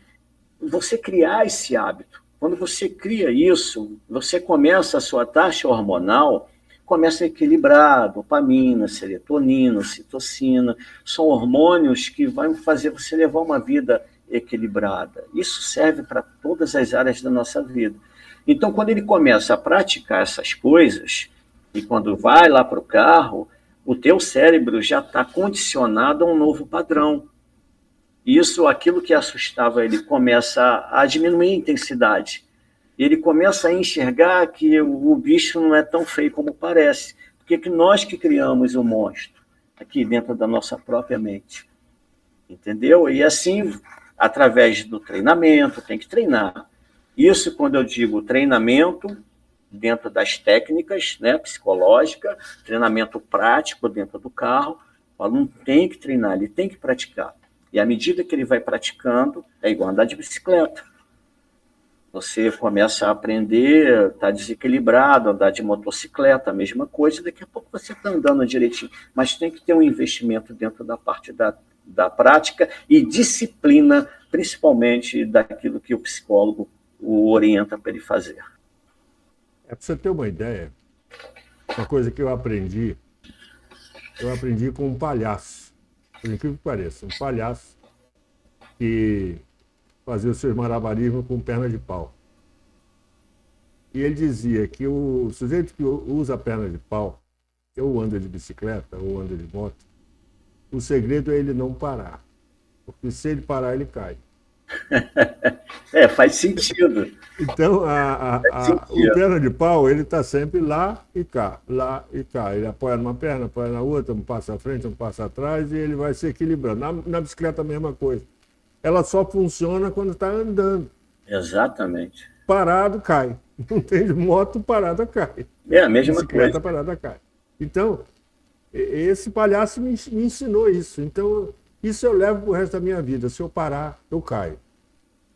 você criar esse hábito. Quando você cria isso, você começa a sua taxa hormonal, começa a equilibrar, dopamina, serotonina, ocitocina, são hormônios que vão fazer você levar uma vida equilibrada. Isso serve para todas as áreas da nossa vida. Então, quando ele começa a praticar essas coisas, e quando vai lá para o carro, o teu cérebro já está condicionado a um novo padrão. Isso, aquilo que assustava ele, começa a diminuir a intensidade. Ele começa a enxergar que o bicho não é tão feio como parece. Porque que nós que criamos o monstro aqui dentro da nossa própria mente. Entendeu? E assim, através do treinamento, tem que treinar. Isso, quando eu digo treinamento, dentro das técnicas, né, psicológica, treinamento prático dentro do carro, o aluno tem que treinar, ele tem que praticar. E à medida que ele vai praticando, é igual andar de bicicleta. Você começa a aprender, está desequilibrado, andar de motocicleta, a mesma coisa, daqui a pouco você está andando direitinho. Mas tem que ter um investimento dentro da parte da prática e disciplina, principalmente daquilo que o psicólogo o orienta para ele fazer. Para você ter uma ideia, uma coisa que eu aprendi com um palhaço, por incrível que pareça, um palhaço que fazia os seus malabarismos com perna de pau. E ele dizia que o sujeito que usa a perna de pau, ou anda de bicicleta, ou anda de moto, o segredo é ele não parar. Porque se ele parar, ele cai. Faz sentido. Então, o perna de pau, ele está sempre lá e cá, lá e cá. Ele apoia numa perna, apoia na outra, um passa à frente, um passa atrás, e ele vai se equilibrando. Na bicicleta, a mesma coisa. Ela só funciona quando está andando. Exatamente. Parado, cai. Não tem moto, parada, cai. É a mesma bicicleta, coisa. Parada, cai. Então, esse palhaço me ensinou isso. Então, isso eu levo para o resto da minha vida. Se eu parar, eu caio.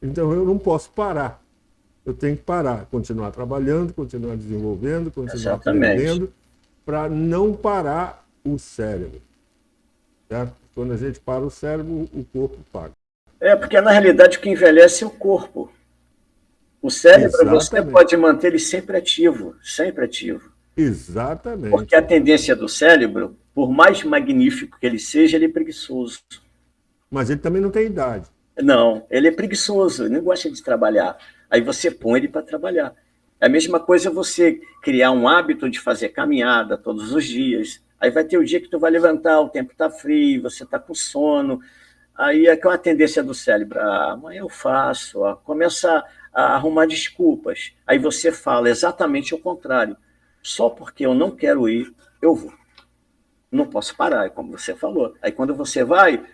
Então, eu não posso parar. Eu tenho que parar, continuar trabalhando, continuar desenvolvendo, continuar aprendendo, para não parar o cérebro. Certo? Quando a gente para o cérebro, o corpo para. Porque na realidade o que envelhece é o corpo. O cérebro, Exatamente. Você pode manter ele sempre ativo, sempre ativo. Exatamente. Porque a tendência do cérebro, por mais magnífico que ele seja, ele é preguiçoso. Mas ele também não tem idade. Não, ele é preguiçoso, ele não gosta de trabalhar. Aí você põe ele para trabalhar. É a mesma coisa você criar um hábito de fazer caminhada todos os dias. Aí vai ter o dia que tu vai levantar, o tempo está frio, você está com sono. Aí é aquela tendência do cérebro, amanhã eu faço, começa a arrumar desculpas. Aí você fala exatamente o contrário. Só porque eu não quero ir, eu vou. Não posso parar, como você falou. Aí quando você vai,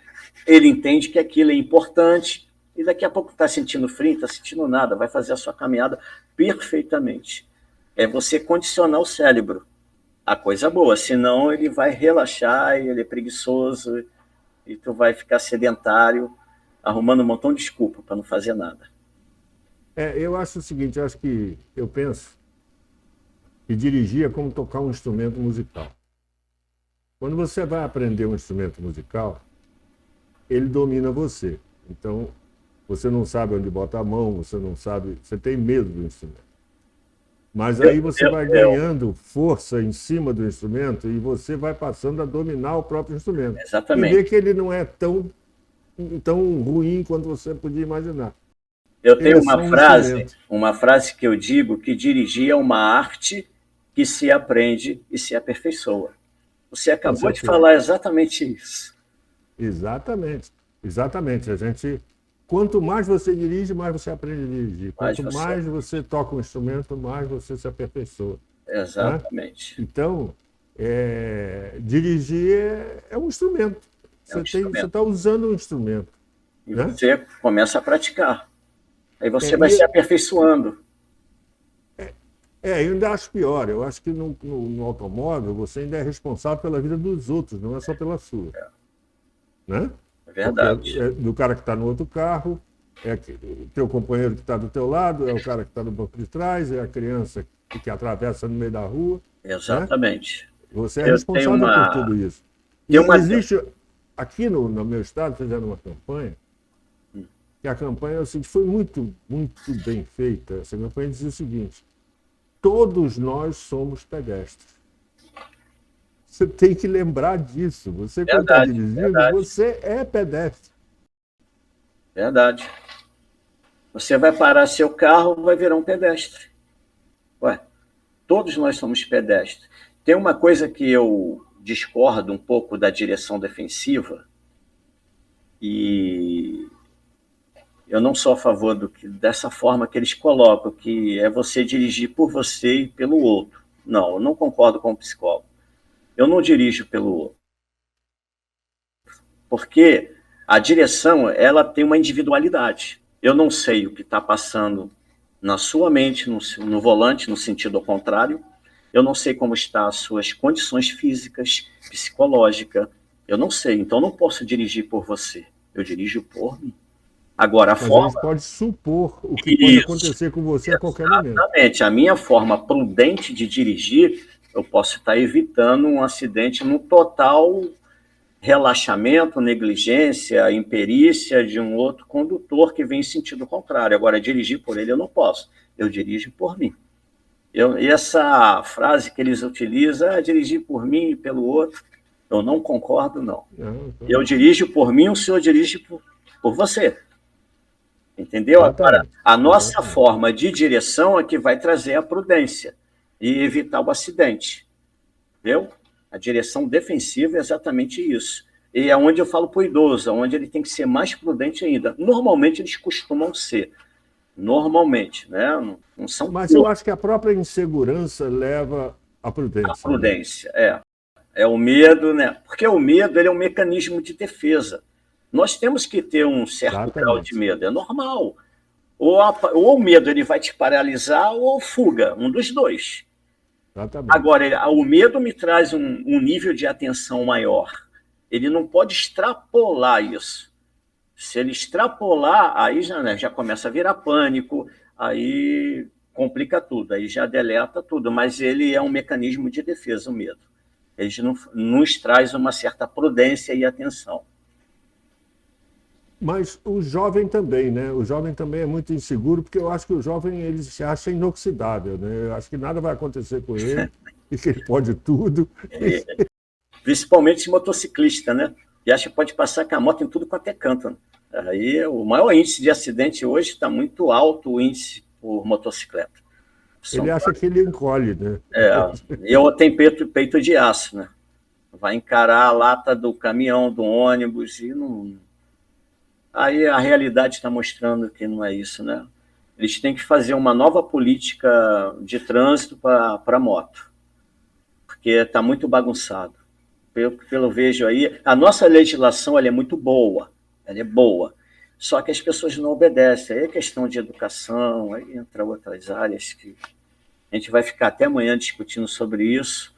ele entende que aquilo é importante e daqui a pouco está sentindo frio, está sentindo nada, vai fazer a sua caminhada perfeitamente. É você condicionar o cérebro a coisa boa, senão ele vai relaxar, ele é preguiçoso e tu vai ficar sedentário, arrumando um montão de desculpa para não fazer nada. Eu acho o seguinte, eu penso que dirigir é como tocar um instrumento musical. Quando você vai aprender um instrumento musical, ele domina você. Então, você não sabe onde bota a mão, você não sabe, você tem medo do instrumento. Mas aí você vai ganhando força em cima do instrumento e você vai passando a dominar o próprio instrumento. Exatamente. E ver que ele não é tão ruim quanto você podia imaginar. Eu tenho uma frase que eu digo que dirigir é uma arte que se aprende e se aperfeiçoa. Você acabou de falar exatamente isso. Exatamente. Quanto mais você dirige, mais você aprende a dirigir. Quanto mais você toca um instrumento, mais você se aperfeiçoa. Exatamente. Né? Então, dirigir é um instrumento. Você está usando um instrumento. E você começa a praticar. Aí você vai se aperfeiçoando. Eu ainda acho pior. Eu acho que no automóvel você ainda é responsável pela vida dos outros, não é só pela sua. Né? verdade. Porque é do cara que está no outro carro, é o teu companheiro que está do teu lado, é o cara que está no banco de trás, é a criança que atravessa no meio da rua. Exatamente. Né? Você é responsável por tudo isso. E existe, aqui no meu estado, fizeram uma campanha, que a campanha assim, foi muito, muito bem feita. Essa campanha dizia o seguinte: todos nós somos pedestres. Você tem que lembrar disso. Você, quando está dirigindo, você é pedestre. Verdade. Você vai parar seu carro, vai virar um pedestre. Ué, todos nós somos pedestres. Tem uma coisa que eu discordo um pouco da direção defensiva, e eu não sou a favor dessa forma que eles colocam, que é você dirigir por você e pelo outro. Não, eu não concordo com o psicólogo. Eu não dirijo pelo outro. Porque a direção, ela tem uma individualidade. Eu não sei o que está passando na sua mente, no volante, no sentido ao contrário. Eu não sei como estão as suas condições físicas, psicológicas. Eu não sei, então eu não posso dirigir por você. Eu dirijo por mim. Agora, a forma... a gente pode supor o que pode acontecer com você a qualquer momento. Exatamente. A minha forma prudente de dirigir, eu posso estar evitando um acidente no total relaxamento, negligência, imperícia de um outro condutor que vem em sentido contrário. Agora, dirigir por ele eu não posso. Eu dirijo por mim. E essa frase que eles utilizam, dirigir por mim e pelo outro, eu não concordo, não. Eu dirijo por mim, o senhor dirige por você. Entendeu? Agora, a nossa forma de direção é que vai trazer a prudência e evitar o acidente. Entendeu? A direção defensiva é exatamente isso. E é onde eu falo para o idoso, onde ele tem que ser mais prudente ainda. Normalmente, eles costumam ser. Normalmente, né? Não são. Mas eu acho que a própria insegurança leva à prudência. A prudência, né? É o medo, né? Porque o medo, ele é um mecanismo de defesa. Nós temos que ter um certo grau de medo, é normal. Ou o medo ele vai te paralisar, ou fuga, um dos dois. Exatamente. Agora, o medo me traz um nível de atenção maior. Ele não pode extrapolar isso. Se ele extrapolar, aí já começa a virar pânico, aí complica tudo, aí já deleta tudo. Mas ele é um mecanismo de defesa, o medo. Ele nos traz uma certa prudência e atenção. Mas o jovem também, né? O jovem também é muito inseguro, porque eu acho que o jovem ele se acha inoxidável, né? Eu acho que nada vai acontecer com ele, e que ele pode tudo. Principalmente esse motociclista, né? E acha que pode passar com a moto em tudo quanto é canto. Né? Aí o maior índice de acidente hoje está muito alto, o índice por motocicleta. Ele acha que ele encolhe, né? Eu tenho peito de aço, né? Vai encarar a lata do caminhão, do ônibus, e não... Aí a realidade está mostrando que não é isso, né? Eles têm que fazer uma nova política de trânsito para a moto, porque está muito bagunçado. Pelo vejo aí, a nossa legislação ela é muito boa, ela é boa, só que as pessoas não obedecem. Aí é questão de educação, aí entra outras áreas que a gente vai ficar até amanhã discutindo sobre isso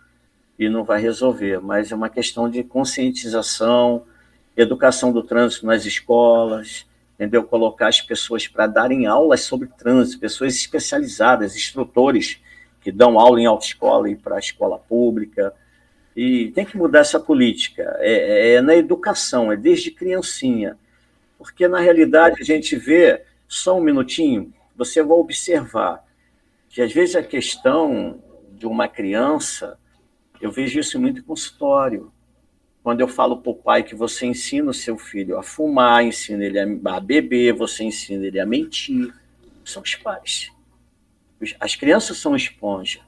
e não vai resolver, mas é uma questão de conscientização, educação do trânsito nas escolas, entendeu? Colocar as pessoas para darem aulas sobre trânsito, pessoas especializadas, instrutores que dão aula em autoescola e para a escola pública. E tem que mudar essa política. É na educação, é desde criancinha. Porque, na realidade, a gente vê, só um minutinho, você vai observar que, às vezes, a questão de uma criança, eu vejo isso muito em consultório. Quando eu falo para o pai que você ensina o seu filho a fumar, ensina ele a beber, você ensina ele a mentir, são os pais. As crianças são esponja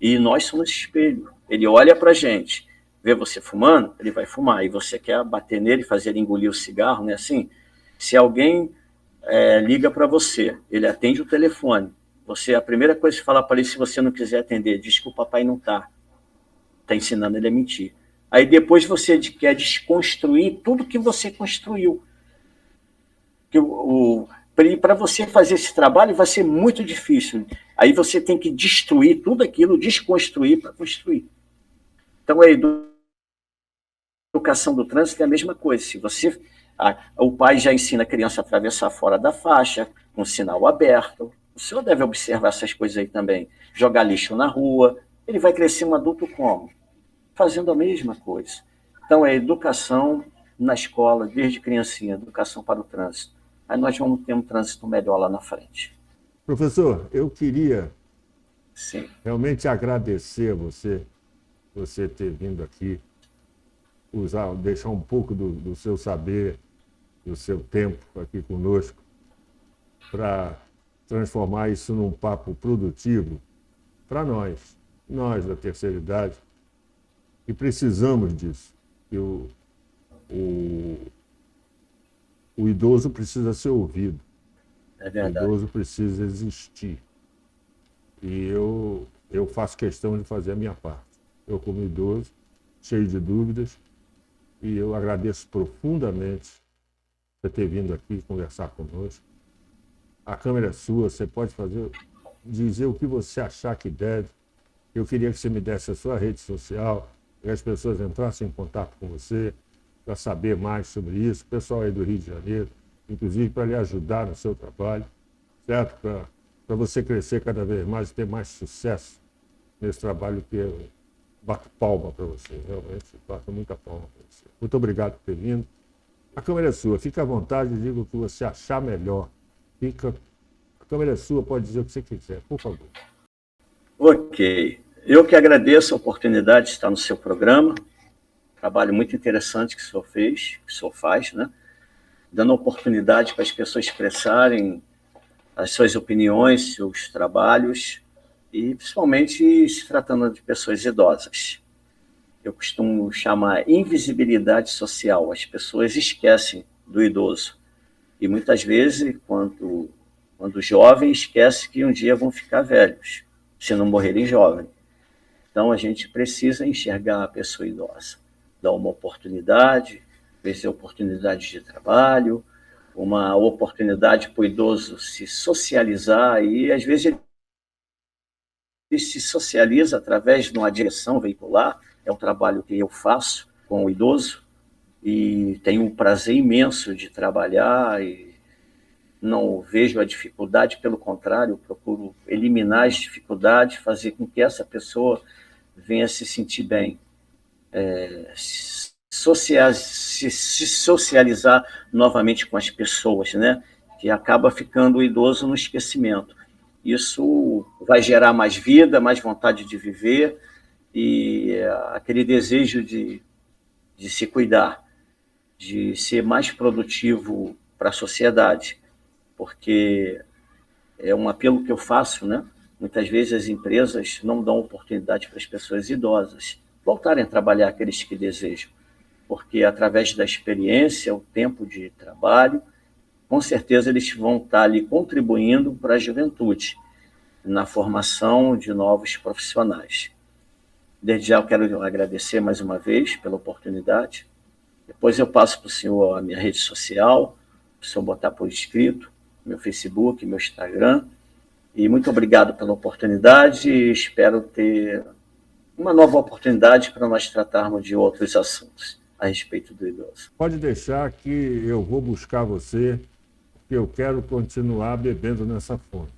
e nós somos espelho. Ele olha para a gente, vê você fumando, ele vai fumar. E você quer bater nele, fazer ele engolir o cigarro, não é assim? Se alguém liga para você, ele atende o telefone, a primeira coisa que você fala para ele, se você não quiser atender, diz que o papai não está ensinando ele a mentir. Aí depois você quer desconstruir tudo que você construiu. Para você fazer esse trabalho vai ser muito difícil. Aí você tem que destruir tudo aquilo, desconstruir para construir. Então a educação do trânsito é a mesma coisa. Se você O pai já ensina a criança a atravessar fora da faixa, com sinal aberto. O senhor deve observar essas coisas aí também. Jogar lixo na rua. Ele vai crescer um adulto como? Fazendo a mesma coisa. Então, é educação na escola, desde criancinha, educação para o trânsito. Aí nós vamos ter um trânsito melhor lá na frente. Professor, eu queria Sim. realmente agradecer a você ter vindo aqui, deixar um pouco do seu saber, do seu tempo aqui conosco, para transformar isso num papo produtivo para nós da terceira idade, e precisamos disso. Que o idoso precisa ser ouvido. É verdade. O idoso precisa existir. E eu faço questão de fazer a minha parte. Eu, como idoso, cheio de dúvidas, e eu agradeço profundamente você ter vindo aqui conversar conosco. A câmera é sua, você pode dizer o que você achar que deve. Eu queria que você me desse a sua rede social, que as pessoas entrassem em contato com você para saber mais sobre isso, o pessoal aí do Rio de Janeiro, inclusive para lhe ajudar no seu trabalho, certo? Para você crescer cada vez mais e ter mais sucesso nesse trabalho que eu bato palma para você, realmente bato muita palma para você. Muito obrigado por ter vindo. A câmera é sua, fica à vontade, diga o que você achar melhor. A câmera é sua, pode dizer o que você quiser, por favor. Ok. Eu que agradeço a oportunidade de estar no seu programa. Trabalho muito interessante que o senhor fez, que o senhor faz, né? Dando oportunidade para as pessoas expressarem as suas opiniões, seus trabalhos, e principalmente se tratando de pessoas idosas. Eu costumo chamar invisibilidade social. As pessoas esquecem do idoso. E muitas vezes, quando jovem, esquece que um dia vão ficar velhos, se não morrerem jovem. Então, a gente precisa enxergar a pessoa idosa, dar uma oportunidade, ver oportunidades de trabalho, uma oportunidade para o idoso se socializar, e às vezes ele se socializa através de uma direção veicular. É um trabalho que eu faço com o idoso e tenho um prazer imenso de trabalhar e não vejo a dificuldade, pelo contrário, procuro eliminar as dificuldades, fazer com que essa pessoa venha se sentir bem, se socializar novamente com as pessoas, né? Que acaba ficando o idoso no esquecimento. Isso vai gerar mais vida, mais vontade de viver e aquele desejo de se cuidar, de ser mais produtivo para a sociedade, porque é um apelo que eu faço, né? Muitas vezes as empresas não dão oportunidade para as pessoas idosas voltarem a trabalhar, aqueles que desejam, porque através da experiência, o tempo de trabalho, com certeza eles vão estar ali contribuindo para a juventude, na formação de novos profissionais. Desde já eu quero agradecer mais uma vez pela oportunidade. Depois eu passo para o senhor a minha rede social, para o senhor botar por escrito, meu Facebook, meu Instagram. E muito obrigado pela oportunidade e espero ter uma nova oportunidade para nós tratarmos de outros assuntos a respeito do idoso. Pode deixar que eu vou buscar você, porque eu quero continuar bebendo nessa fonte.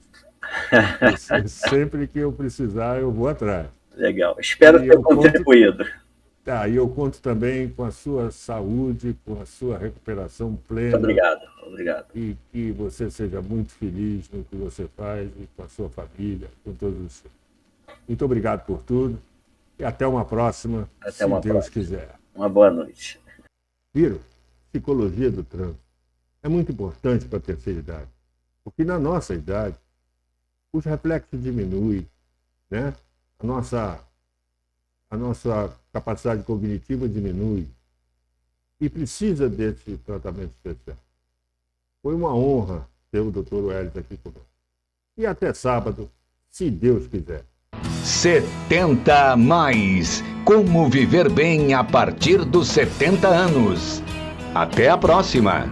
Sempre que eu precisar, eu vou atrás. Legal. Espero ter contribuído. E eu conto também com a sua saúde, com a sua recuperação plena. Muito obrigado. E que você seja muito feliz no que você faz, e com a sua família, com todos os seus. Muito obrigado por tudo e até uma próxima, se Deus quiser. Uma boa noite. Viram? Psicologia do trânsito é muito importante para a terceira idade, porque na nossa idade os reflexos diminuem, né? A nossa capacidade cognitiva diminui e precisa desse tratamento especial. Foi uma honra ter o Dr. Wellington aqui conosco. E até sábado, se Deus quiser. 70 mais. Como viver bem a partir dos 70 anos. Até a próxima.